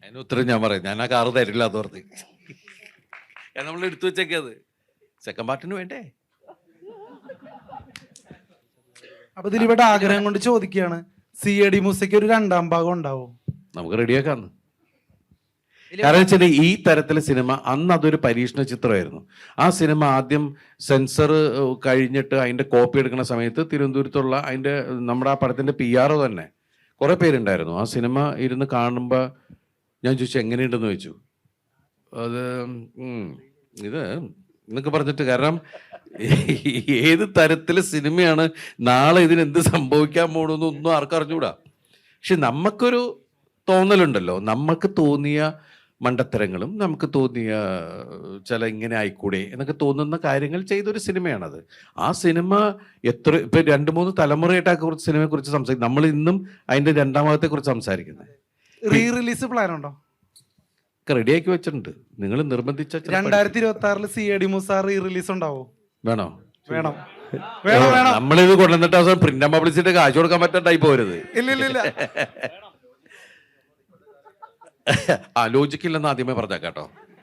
അതിന് ഉത്തരം ഞാൻ പറയാം. ഞാൻ ആ കാറ് തരില്ല അത് ഓർത്ത്. നമ്മൾ എടുത്തു വെച്ചേക്കത് സെക്കൻഡ് പാർട്ടിന് വേണ്ടേ. അപ്പൊ ദിലീപേട്ട ആഗ്രഹം കൊണ്ട് ചോദിക്കുകയാണ്, CID മൂസയ്ക്ക് ഒരു 2ാം ഭാഗം ഉണ്ടാവും? നമുക്ക് റെഡിയാക്കാന്ന്. കാരണം വെച്ചാൽ ഈ തരത്തിലെ സിനിമ അന്ന് അതൊരു പരീക്ഷണ ചിത്രമായിരുന്നു. ആ സിനിമ ആദ്യം സെൻസർ കഴിഞ്ഞിട്ട് അതിന്റെ കോപ്പി എടുക്കുന്ന സമയത്ത് തിരുവനന്തപുരത്തുള്ള അതിന്റെ നമ്മുടെ ആ പടത്തിന്റെ PR തന്നെ കുറെ പേരുണ്ടായിരുന്നു. ആ സിനിമ ഇരുന്ന് കാണുമ്പോൾ ഞാൻ ചോദിച്ചു എങ്ങനെയുണ്ടെന്ന് ചോദിച്ചു. അത് ഇത് എന്നൊക്കെ പറഞ്ഞിട്ട്, കാരണം ഏത് തരത്തിലെ സിനിമയാണ്, നാളെ ഇതിനെന്ത് സംഭവിക്കാൻ പോകണമെന്നൊന്നും ആർക്കും അറിഞ്ഞൂടാ. പക്ഷെ നമുക്കൊരു തോന്നലുണ്ടല്ലോ, നമുക്ക് തോന്നിയ മണ്ടത്തരങ്ങളും നമുക്ക് തോന്നിയ ചില ഇങ്ങനെ ആയിക്കൂടെ എന്നൊക്കെ തോന്നുന്ന കാര്യങ്ങൾ ചെയ്തൊരു സിനിമയാണത്. ആ സിനിമ ഇപ്പൊ 2-3 തലമുറയായിട്ട് ആ കുറിച്ച് സിനിമയെ കുറിച്ച് സംസാരിക്കും. നമ്മൾ ഇന്നും അതിന്റെ 2ാം ഭാഗത്തെ കുറിച്ച് സംസാരിക്കുന്നത്. റീ-റിലീസ് പ്ലാൻ ഉണ്ടോ? റെഡിയാക്കി വെച്ചിട്ടുണ്ട്. നിങ്ങൾ നിർബന്ധിച്ച 2026 CID മൂസ റീ-റിലീസ് ഉണ്ടാവോ? വേണോ? വേണം. നമ്മളിത് കൊണ്ടുവന്നിട്ട് അവസാനം പ്രിന്റ് ആൻഡ് പബ്ലിസിറ്റി കാശ് കൊടുക്കാൻ പറ്റാണ്ടായി പോരുത്. ഇല്ല ആലോചിക്കില്ലെന്ന് ആദ്യമേ പറഞ്ഞേക്കാട്ടോ.